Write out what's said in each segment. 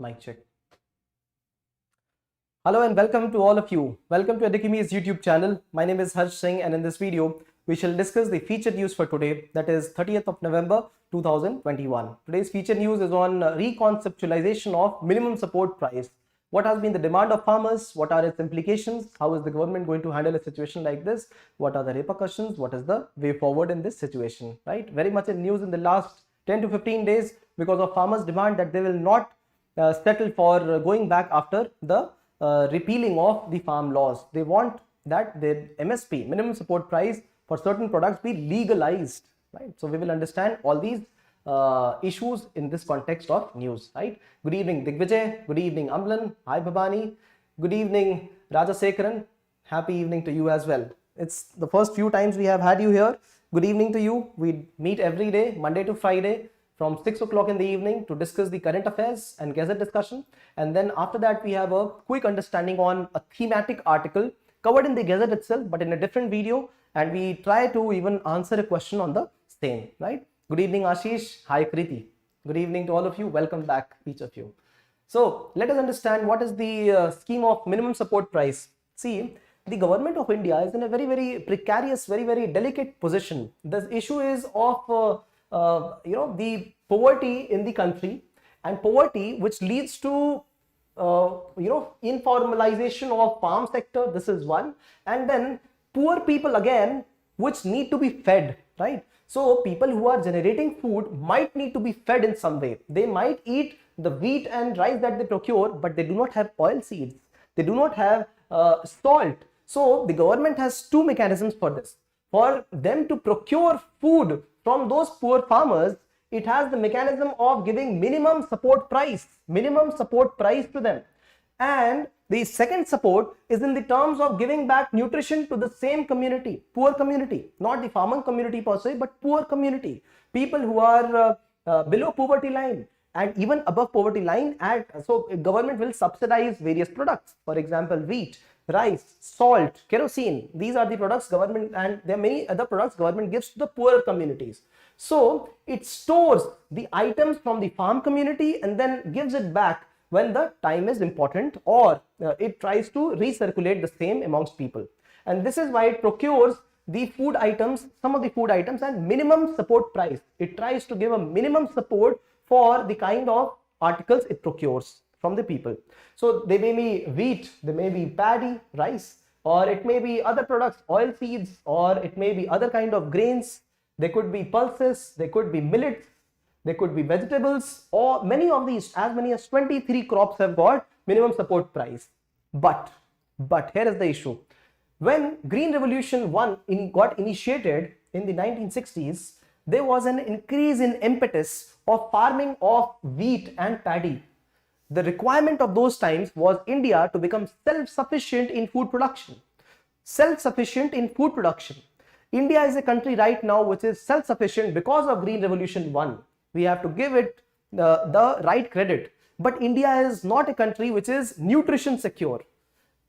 Mic check. Hello and welcome to all of you. Welcome to Edukemy's YouTube channel. My name is Harsh Singh, and in this video, we shall discuss the featured news for today, that is 30th of November 2021. Today's featured news is on reconceptualization of minimum support price. What has been the demand of farmers? What are its implications? How is the government going to handle a situation like this? What are the repercussions? What is the way forward in this situation? Right? Very much in news in the last 10 to 15 days because of farmers' demand that they will not settle for going back after the repealing of the farm laws. They want that the MSP, minimum support price, for certain products be legalized, right? So we will understand all these issues in this context of news, right? Good evening Digvijay, good evening Amlan, hi Bhabani, good evening Rajasekharan, happy evening to you as well. It's the first few times we have had you here. Good evening to you. We meet every day, Monday to Friday, from 6 o'clock in the evening to discuss the current affairs and gazette discussion. And then after that, we have a quick understanding on a thematic article covered in the gazette itself, but in a different video. And we try to even answer a question on the same, right? Good evening, Ashish. Hi, Kriti. Good evening to all of you. Welcome back, each of you. So let us understand what is the scheme of minimum support price. See, the government of India is in a very, very precarious, very, very delicate position. The issue is of the poverty in the country, and poverty which leads to informalization of farm sector. This is one. And then poor people again, which need to be fed, right? So people who are generating food might need to be fed in some way. They might eat the wheat and rice that they procure, but they do not have oil seeds, they do not have salt. So the government has two mechanisms for this. For them to procure food from those poor farmers, it has the mechanism of giving minimum support price to them. And the second support is in the terms of giving back nutrition to the same community, poor community, not the farming community per se, but poor community, people who are below poverty line and even above poverty line. So government will subsidize various products, for example, wheat, rice, salt, kerosene. These are the products government, and there are many other products government gives to the poorer communities. So it stores the items from the farm community and then gives it back when the time is important, or it tries to recirculate the same amongst people. And this is why it procures the food items, some of the food items, and minimum support price. It tries to give a minimum support for the kind of articles it procures from the people. So they may be wheat, they may be paddy, rice, or it may be other products, oil seeds, or it may be other kind of grains. They could be pulses, they could be millets, they could be vegetables, or many of these, as many as 23 crops have got minimum support price. But here is the issue. When Green Revolution 1 got initiated in the 1960s, there was an increase in impetus of farming of wheat and paddy. The requirement of those times was India to become self-sufficient in food production. Self-sufficient in food production. India is a country right now which is self-sufficient because of Green Revolution 1. We have to give it the right credit. But India is not a country which is nutrition secure.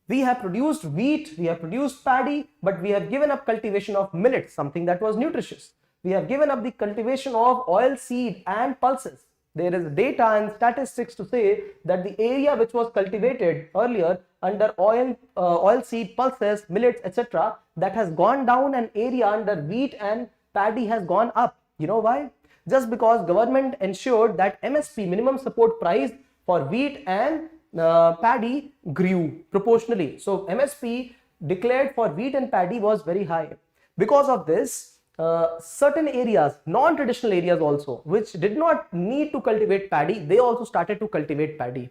We have produced wheat, we have produced paddy, but we have given up cultivation of millet, something that was nutritious. We have given up the cultivation of oil seed and pulses. There is data and statistics to say that the area which was cultivated earlier under oil seed, pulses, millets, etc., that has gone down, and area under wheat and paddy has gone up. You know why? Just because government ensured that MSP, minimum support price, for wheat and paddy grew proportionally. So MSP declared for wheat and paddy was very high. Because of this, certain areas, non-traditional areas also, which did not need to cultivate paddy, they also started to cultivate paddy.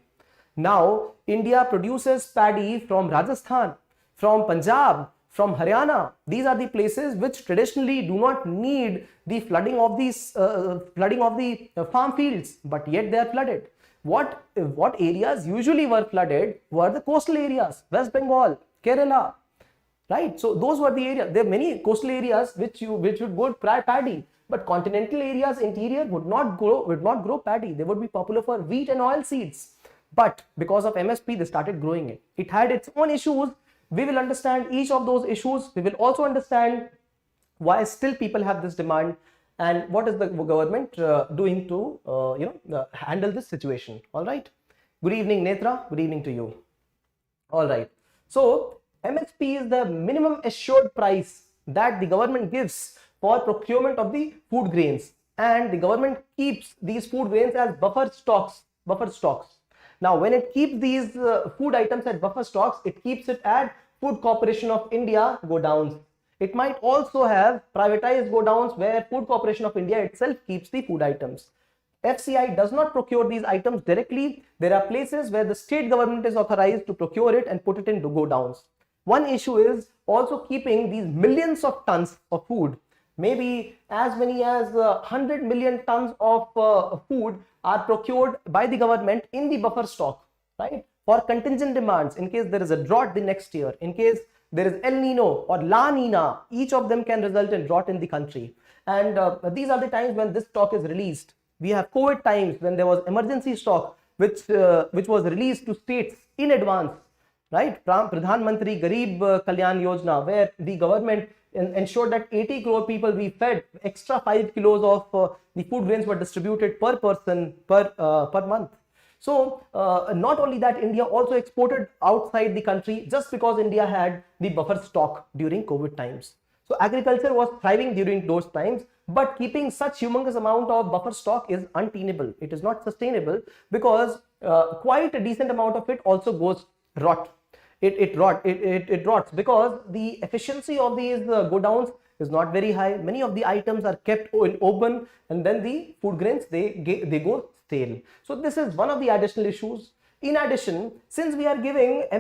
Now India produces paddy from Rajasthan, from Punjab, from Haryana. These are the places which traditionally do not need the flooding of these farm fields, but yet they are flooded. What areas usually were flooded were the coastal areas, West Bengal, Kerala, right? So those were the areas. There are many coastal areas which would grow paddy, but continental areas, interior, would not grow paddy. They would be popular for wheat and oil seeds. But because of MSP, they started growing it. It had its own issues. We will understand each of those issues. We will also understand why still people have this demand, and what is the government doing to handle this situation. All right. Good evening, Netra. Good evening to you. All right. So MSP is the minimum assured price that the government gives for procurement of the food grains, and the government keeps these food grains as buffer stocks. Buffer stocks. Now, when it keeps these food items at buffer stocks, it keeps it at Food Corporation of India godowns. It might also have privatized godowns where Food Corporation of India itself keeps the food items. FCI does not procure these items directly. There are places where the state government is authorized to procure it and put it into godowns. One issue is also keeping these millions of tons of food. Maybe as many as 100 million tons of food are procured by the government in the buffer stock, right? For contingent demands, in case there is a drought the next year, in case there is El Nino or La Nina, each of them can result in drought in the country. And these are the times when this stock is released. We have COVID times when there was emergency stock which was released to states in advance, right? Pradhan Mantri Garib Kalyan Yojana, where the government ensured that 80 crore people be fed. Extra 5 kilos of the food grains were distributed per person per month. So not only that, India also exported outside the country just because India had the buffer stock during COVID times. So agriculture was thriving during those times, but keeping such humongous amount of buffer stock is untenable. It is not sustainable because quite a decent amount of it also goes rot. It rots because the efficiency of these godowns is not very high. Many of the items are kept in open, and then the food grains they go stale. So this is one of the additional issues. In addition, since we are giving higher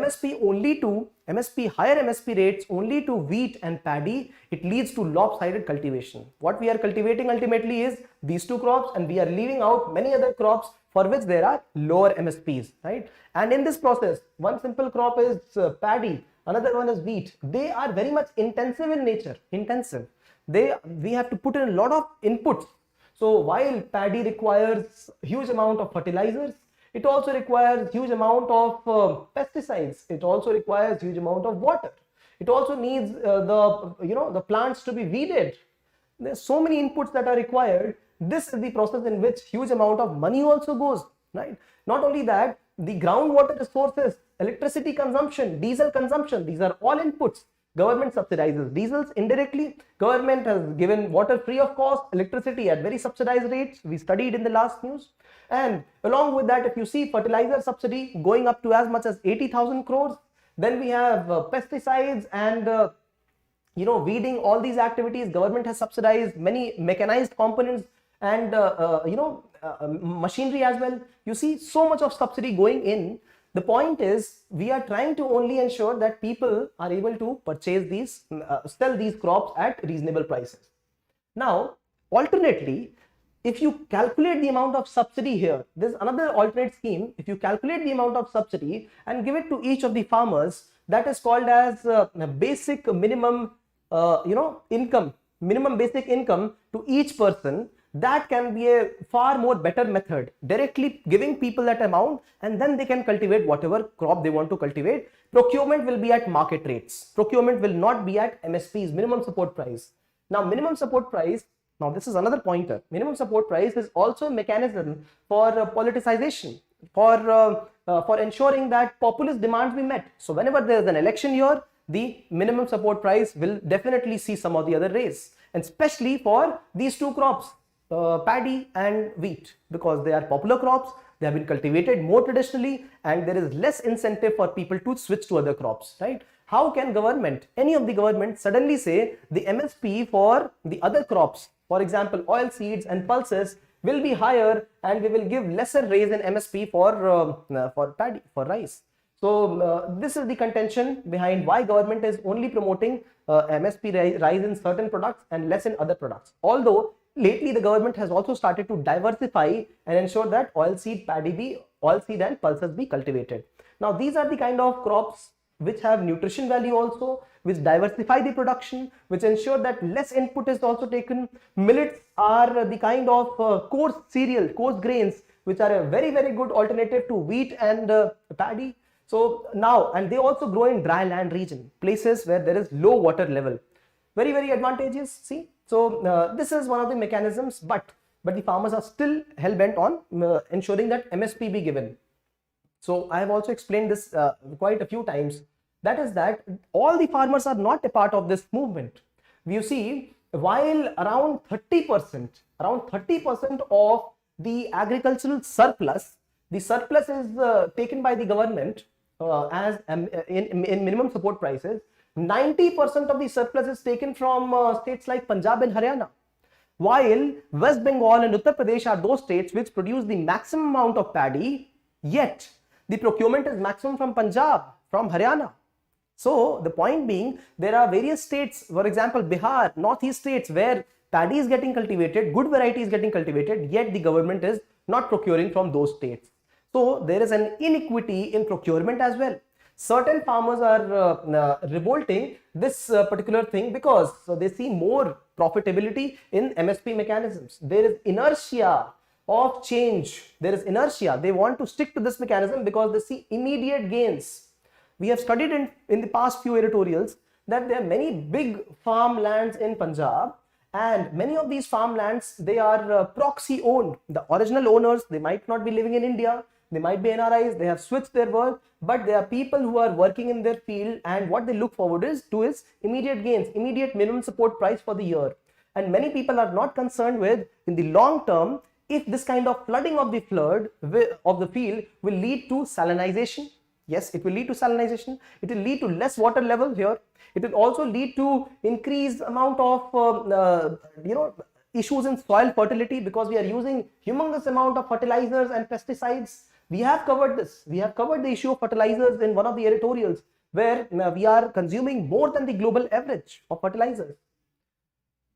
MSP rates only to wheat and paddy, it leads to lopsided cultivation. What we are cultivating ultimately is these two crops, and we are leaving out many other crops for which there are lower MSPs, right? And in this process, one simple crop is paddy, another one is wheat. They are very much intensive in nature, we have to put in a lot of inputs. So while paddy requires huge amount of fertilizers, it also requires huge amount of pesticides. It also requires huge amount of water. It also needs the plants to be weeded. There's so many inputs that are required. This is the process in which huge amount of money also goes, right? Not only that, the groundwater resources, electricity consumption, diesel consumption, these are all inputs. Government subsidizes diesels indirectly. Government has given water free of cost, electricity at very subsidized rates. We studied in the last news. And along with that, if you see fertilizer subsidy going up to as much as 80,000 crores, then we have pesticides and weeding, all these activities. Government has subsidized many mechanized components and machinery as well. You see so much of subsidy going in. The point is, we are trying to only ensure that people are able to purchase these, sell these crops at reasonable prices. Now, alternately, if you calculate the amount of subsidy here, there's another alternate scheme. If you calculate the amount of subsidy and give it to each of the farmers, that is called as basic minimum, minimum basic income to each person. That can be a far more better method, directly giving people that amount, and then they can cultivate whatever crop they want to cultivate. Procurement will be at market rates. Procurement will not be at MSP's, minimum support price. Now, minimum support price, now this is another pointer. Minimum support price is also a mechanism for politicization, for ensuring that populist demands be met. So whenever there is an election year, the minimum support price will definitely see some of the other raise, and especially for these two crops, paddy and wheat, because they are popular crops. They have been cultivated more traditionally, and there is less incentive for people to switch to other crops, right? How can government, any of the government, suddenly say the MSP for the other crops, for example oil seeds and pulses, will be higher, and we will give lesser raise in MSP for paddy, for rice? So this is the contention behind why government is only promoting MSP rise in certain products and less in other products. Although lately the government has also started to diversify and ensure that oilseed and pulses be cultivated. Now these are the kind of crops which have nutrition value also, which diversify the production, which ensure that less input is also taken. Millets are the kind of coarse cereal, coarse grains, which are a very, very good alternative to wheat and paddy. So now, and they also grow in dry land region, places where there is low water level. Very, very advantageous, see. So this is one of the mechanisms, but the farmers are still hell-bent on ensuring that MSP be given. So I have also explained this quite a few times. That is that all the farmers are not a part of this movement. You see, while around 30% of the agricultural surplus, the surplus is taken by the government as in minimum support prices. 90% of the surplus is taken from states like Punjab and Haryana, while West Bengal and Uttar Pradesh are those states which produce the maximum amount of paddy, yet the procurement is maximum from Punjab, from Haryana. So the point being, there are various states, for example, Bihar, northeast states, where paddy is getting cultivated, good variety is getting cultivated, yet the government is not procuring from those states. So there is an inequity in procurement as well. Certain farmers are revolting this particular thing because they see more profitability in MSP mechanisms. There is inertia of change. There is inertia. They want to stick to this mechanism because they see immediate gains. We have studied in the past few editorials that there are many big farmlands in Punjab, and many of these farmlands, they are proxy owned. The original owners, they might not be living in India, they might be NRIs, they have switched their work, but there are people who are working in their field, and what they look forward is immediate gains, immediate minimum support price for the year. And many people are not concerned with, in the long term, if this kind of flooding of the field will lead to salinization. Yes, it will lead to salinization. It will lead to less water level here. It will also lead to increased amount of issues in soil fertility, because we are using humongous amount of fertilizers and pesticides. We have covered this. We have covered the issue of fertilizers in one of the editorials, where we are consuming more than the global average of fertilizers.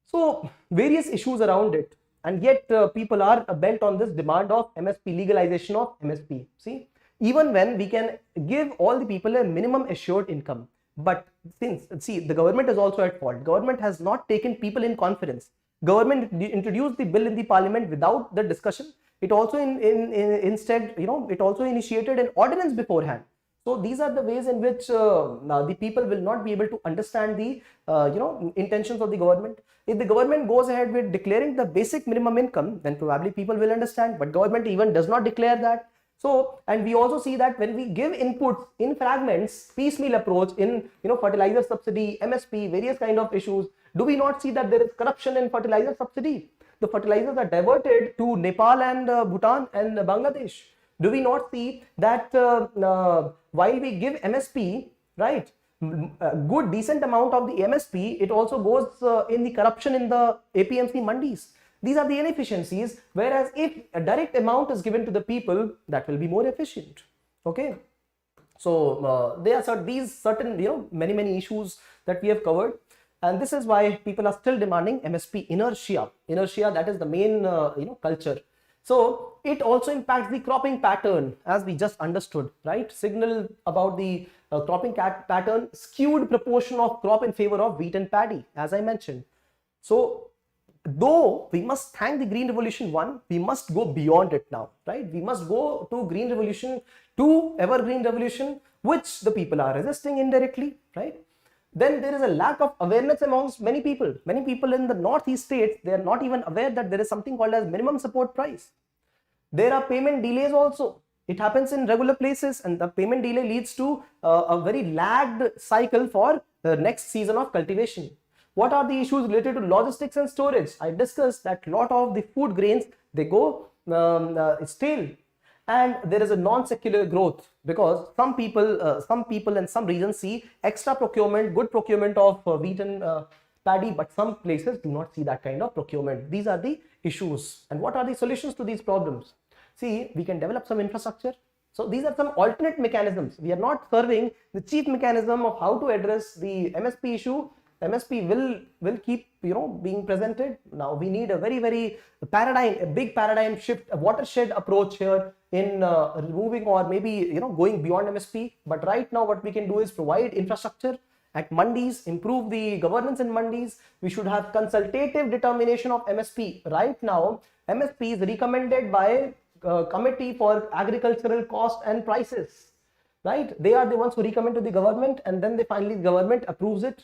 So various issues around it, and yet people are bent on this demand of MSP, legalization of MSP. See, even when we can give all the people a minimum assured income, but the government is also at fault. Government has not taken people in confidence. Government introduced the bill in the parliament without the discussion. It also instead, it also initiated an ordinance beforehand. So these are the ways in which the people will not be able to understand the intentions of the government. If the government goes ahead with declaring the basic minimum income, then probably people will understand, but government even does not declare that. So, and we also see that when we give inputs in fragments, piecemeal approach in fertilizer subsidy, MSP, various kind of issues, do we not see that there is corruption in fertilizer subsidy? The fertilizers are diverted to Nepal and Bhutan and Bangladesh. Do we not see that while we give MSP, right, a good decent amount of the MSP, it also goes in the corruption in the APMC mandis. These are the inefficiencies, whereas if a direct amount is given to the people, that will be more efficient. Okay. So there are these certain, many issues that we have covered, and this is why people are still demanding MSP. Inertia, that is the main, culture. So it also impacts the cropping pattern, as we just understood, right? Signal about the cropping pattern, skewed proportion of crop in favor of wheat and paddy, as I mentioned. So though we must thank the Green Revolution one, we must go beyond it now, right? We must go to Green Revolution, to Evergreen Revolution, which the people are resisting indirectly, right? Then there is a lack of awareness amongst many people. Many people in the northeast states, they are not even aware that there is something called as minimum support price. There are payment delays also. It happens in regular places, and the payment delay leads to a very lagged cycle for the next season of cultivation. What are the issues related to logistics and storage? I discussed that a lot of the food grains, they go stale, and there is a non-secular growth, because some people in some regions see extra procurement, good procurement of wheat and paddy, but some places do not see that kind of procurement. These are the issues. And what are the solutions to these problems? See, we can develop some infrastructure. So these are some alternate mechanisms. We are not serving the chief mechanism of how to address the MSP issue. MSP will keep being presented. Now we need a very big paradigm shift, a watershed approach here in removing or maybe going beyond MSP. But right now what we can do is provide infrastructure at mandis, improve the governance in mandis. We should have consultative determination of MSP. Right now MSP is recommended by Committee for Agricultural Cost and Prices, right? They are the ones who recommend to the government, and then the government approves it.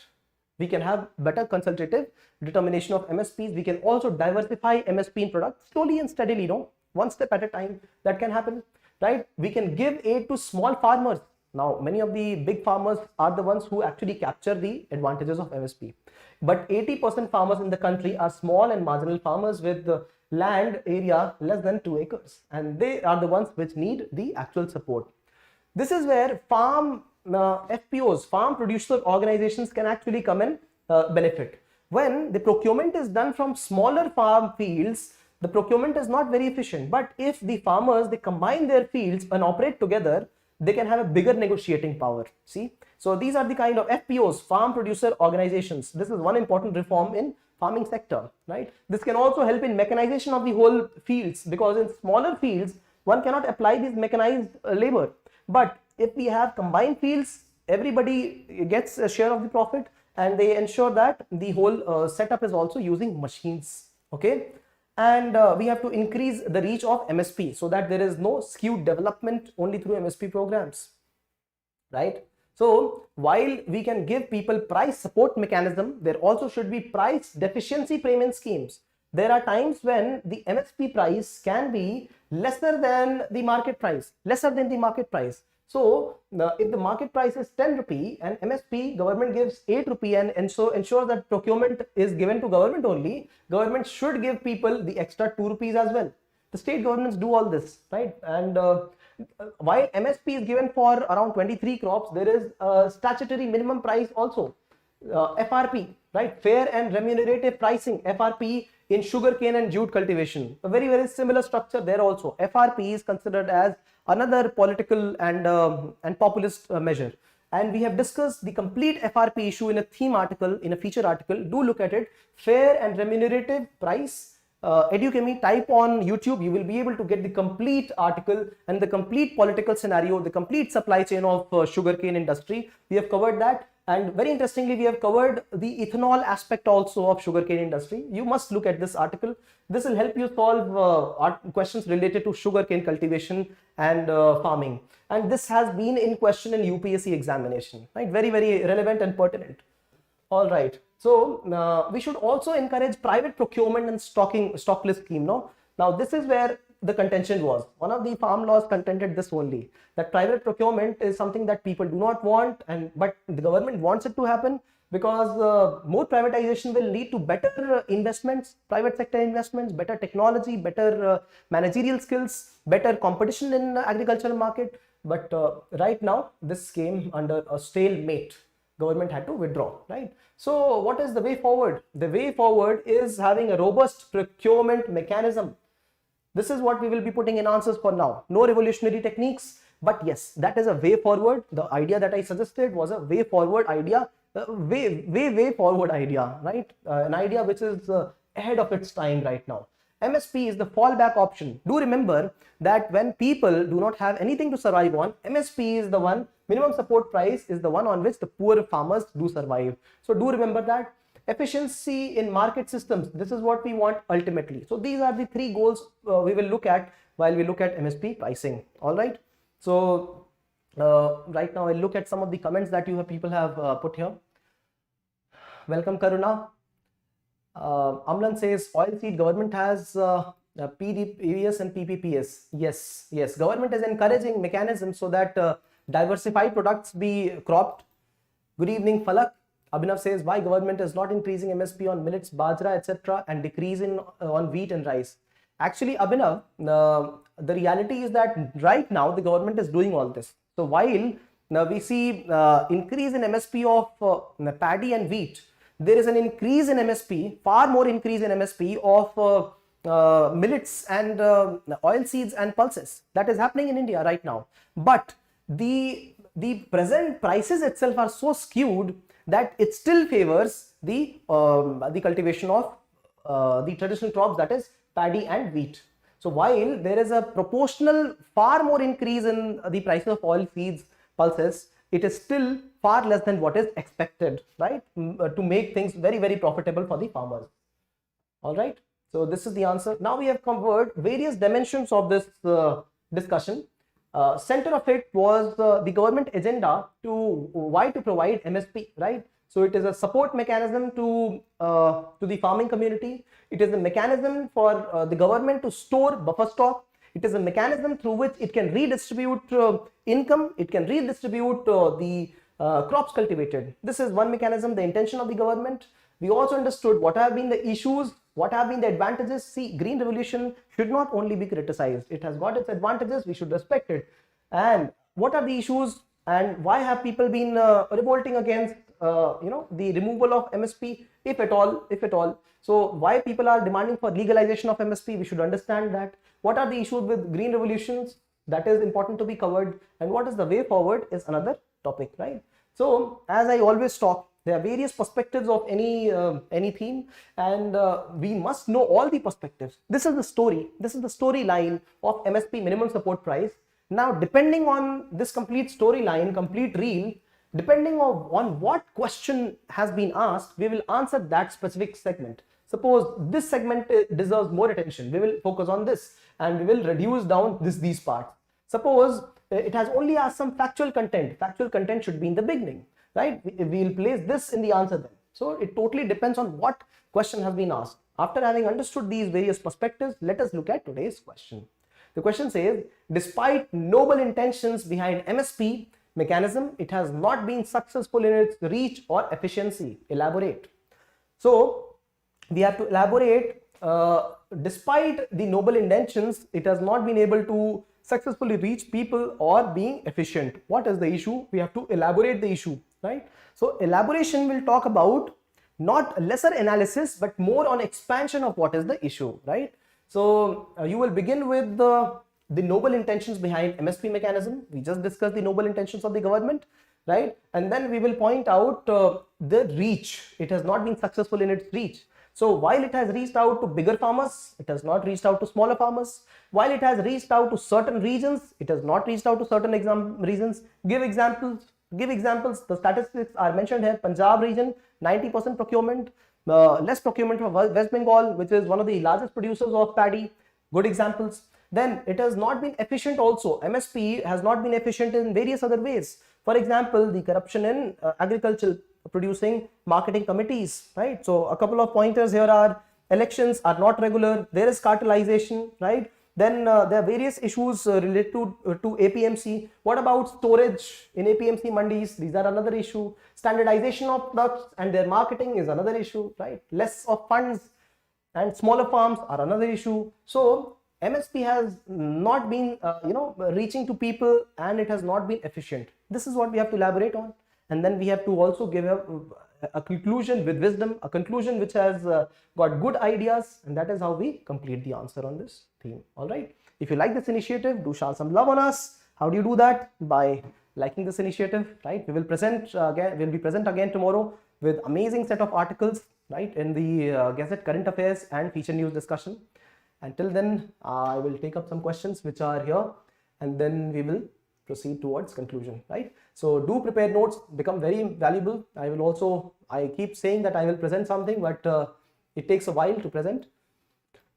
We can have better consultative determination of MSPs. We can also diversify MSP in products slowly and steadily, one step at a time. That can happen. right? We can give aid to small farmers. Now, many of the big farmers are the ones who actually capture the advantages of MSP. But 80% farmers in the country are small and marginal farmers with the land area less than 2 acres. And they are the ones which need the actual support. This is where farm FPOs, farm producer organizations, can actually come and benefit. When the procurement is done from smaller farm fields, the procurement is not very efficient. But if the farmers, they combine their fields and operate together, they can have a bigger negotiating power. See, so these are the kind of FPOs, farm producer organizations. This is one important reform in farming sector, right? This can also help in mechanization of the whole fields, because in smaller fields one cannot apply this mechanized labor. But if we have combined fields, everybody gets a share of the profit, and they ensure that the whole setup is also using machines. Okay, and we have to increase the reach of MSP so that there is no skewed development only through MSP programs, right? So while we can give people price support mechanism, there also should be price deficiency payment schemes. There are times when the MSP price can be lesser than the market price, So if the market price is 10 rupee and MSP government gives 8 rupee, and so ensures that procurement is given to government only, government should give people the extra 2 rupees as well. The state governments do all this, right? And while MSP is given for around 23 crops, there is a statutory minimum price also, FRP, right? Fair and remunerative pricing, FRP, in sugarcane and jute cultivation. A very, very similar structure there also. FRP is considered as another political and populist measure. And we have discussed the complete FRP issue in a theme article, in a feature article. Do look at it. Fair and remunerative price. Edukemy, type on YouTube, you will be able to get the complete article and the complete political scenario, the complete supply chain of sugarcane industry. We have covered that. And very interestingly, we have covered the ethanol aspect also of sugarcane industry. You must look at this article. This will help you solve questions related to sugarcane cultivation and farming. And this has been in question in UPSC examination, right? Very, very relevant and pertinent. All right. So we should also encourage private procurement and stock list scheme. No? Now this is where the contention was. One of the farm laws contended this only, that private procurement is something that people do not want, but the government wants it to happen, because more privatization will lead to better investments, private sector investments, better technology, better managerial skills, better competition in the agricultural market. But right now this came under a stalemate. Government had to withdraw, right? So what is the way forward? The way forward is having a robust procurement mechanism. This is what we will be putting in answers for now. No revolutionary techniques, but yes, that is a way forward. The idea that I suggested was a way forward idea, way forward idea, right? An idea which is ahead of its time right now. MSP is the fallback option. Do remember that when people do not have anything to survive on, MSP is the one, minimum support price is the one on which the poor farmers do survive. So do remember that. Efficiency in market systems, this is what we want ultimately. So these are the three goals we will look at while we look at MSP pricing. All right. So right now I'll look at some of the comments that people have put here. Welcome, Karuna. Amlan says oilseed government has PDPS and PPPS. Yes, government is encouraging mechanisms so that diversified products be cropped. Good evening, Falak. Abhinav says why government is not increasing MSP on millets, bajra, etc. and decreasing on wheat and rice. Actually, Abhinav, the reality is that right now the government is doing all this. So while now we see increase in MSP of paddy and wheat, there is an increase in MSP, far more increase in MSP of millets and oil seeds and pulses. That is happening in India right now. But the present prices itself are so skewed that it still favors the cultivation of the traditional crops, that is paddy and wheat. So while there is a proportional far more increase in the prices of oil seeds, pulses, it is still far less than what is expected, right, to make things very, very profitable for the farmers. All right. So this is the answer. Now we have covered various dimensions of this discussion. Center of it was the government agenda to provide MSP, right? So it is a support mechanism to the farming community. It is a mechanism for the government to store buffer stock. It is a mechanism through which it can redistribute income, it can redistribute the crops cultivated. This is one mechanism, the intention of the government. We also understood what have been the issues, what have been the advantages. See, green revolution should not only be criticized, it has got its advantages, we should respect it. And what are the issues, and why have people been revolting against the removal of MSP, if at all. So why people are demanding for legalization of MSP, we should understand that. What are the issues with green revolutions, that is important to be covered, and what is the way forward is another topic, right? So as I always talk, there are various perspectives of any theme, and we must know all the perspectives. This is the story, this is the storyline of MSP, minimum support price. Now, depending on this complete storyline, complete reel, depending on what question has been asked, we will answer that specific segment. Suppose this segment deserves more attention, we will focus on this, and we will reduce down these parts. Suppose it has only asked some factual content should be in the beginning, right? We will place this in the answer then. So it totally depends on what question has been asked. After having understood these various perspectives, let us look at today's question. The question says, despite noble intentions behind MSP mechanism, it has not been successful in its reach or efficiency. Elaborate. So we have to elaborate. Despite the noble intentions, it has not been able to successfully reach people or being efficient. What is the issue? We have to elaborate the issue, right? So elaboration will talk about not lesser analysis, but more on expansion of what is the issue, right? So you will begin with the noble intentions behind MSP mechanism. We just discussed the noble intentions of the government, right? And then we will point out the reach. It has not been successful in its reach. So while it has reached out to bigger farmers, it has not reached out to smaller farmers. While it has reached out to certain regions, it has not reached out to certain regions. Give examples. The statistics are mentioned here. Punjab region, 90% procurement, less procurement for West Bengal, which is one of the largest producers of paddy. Good examples. Then it has not been efficient also. MSP has not been efficient in various other ways. For example, the corruption in agriculture producing marketing committees, right? So a couple of pointers here are elections are not regular, there is cartelization, right? Then there are various issues related to APMC. What about storage in APMC mandis? These are another issue. Standardization of products and their marketing is another issue, right? Less of funds and smaller farms are another issue. So MSP has not been reaching to people, and it has not been efficient. This is what we have to elaborate on. And then we have to also give a conclusion with wisdom, a conclusion which has got good ideas, and that is how we complete the answer on this theme. All right. If you like this initiative, do shower some love on us. How do you do that? By liking this initiative, right? We will present again. We'll be present again tomorrow with amazing set of articles, right, in the Gazette Current Affairs and Feature News discussion. Until then, I will take up some questions which are here, and then we will proceed towards conclusion, right? So do prepare notes, become very valuable. I keep saying that I will present something, but it takes a while to present.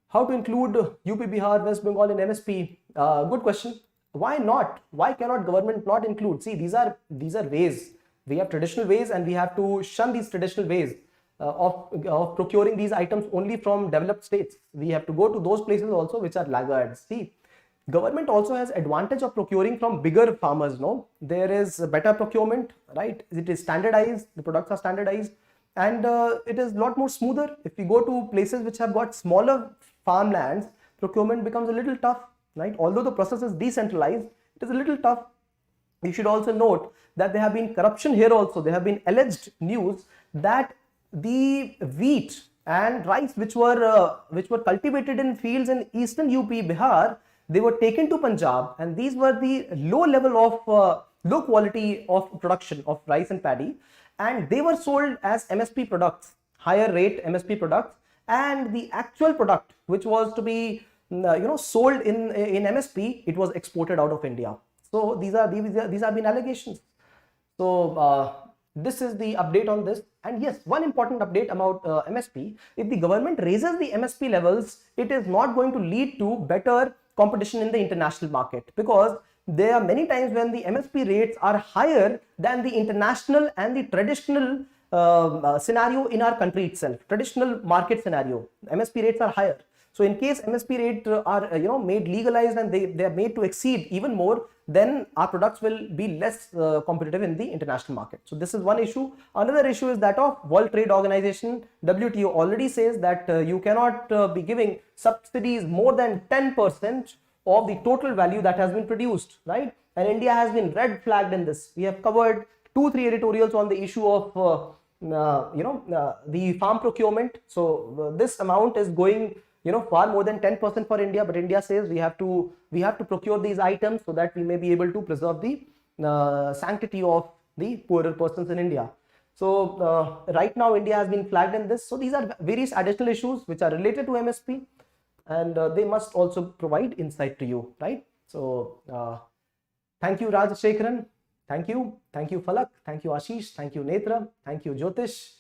How to include UP, Bihar, West Bengal in MSP? Good question. Why not? Why cannot government not include? See, these are ways. We have traditional ways, and we have to shun these traditional ways of procuring these items only from developed states. We have to go to those places also which are laggards. See, government also has advantage of procuring from bigger farmers. No, there is a better procurement, right? It is standardized, the products are standardized, and it is a lot more smoother. If we go to places which have got smaller farmlands, procurement becomes a little tough, right? Although the process is decentralized, it is a little tough. You should also note that there have been corruption here also. There have been alleged news that the wheat and rice which were cultivated in fields in eastern UP, Bihar, they were taken to Punjab, and these were the low quality of production of rice and paddy, and they were sold as MSP products, higher rate MSP products, and the actual product which was to be sold in MSP, it was exported out of India. So these have been allegations. So this is the update on this. And yes, one important update about MSP: if the government raises the MSP levels, it is not going to lead to better competition in the international market, because there are many times when the MSP rates are higher than the international and the traditional scenario in our country itself. Traditional market scenario, MSP rates are higher. So in case MSP rate are made legalized and they are made to exceed even more, then our products will be less competitive in the international market. So this is one issue. Another issue is that of World Trade Organization. WTO already says that you cannot be giving subsidies more than 10% of the total value that has been produced, right? And India has been red flagged in this. We have covered 2-3 editorials on the issue of the farm procurement. So this amount is going far more than 10% for India, but India says we have to procure these items so that we may be able to preserve the sanctity of the poorer persons in India. So right now India has been flagged in this. So these are various additional issues which are related to MSP, and they must also provide insight to you, right? So thank you, Rajshekharan. Thank you Falak, thank you Ashish, thank you Netra, thank you Jyotish,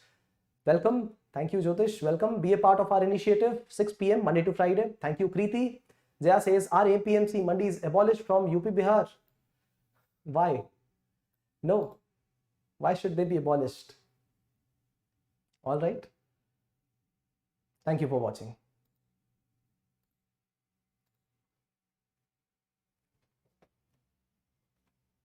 welcome. Thank you Jyotish, welcome. Be a part of our initiative, 6 p.m. Monday to Friday. Thank you Kriti. Jaya says, are APMC mandis abolished from UP Bihar? Why? No. Why should they be abolished? All right. Thank you for watching.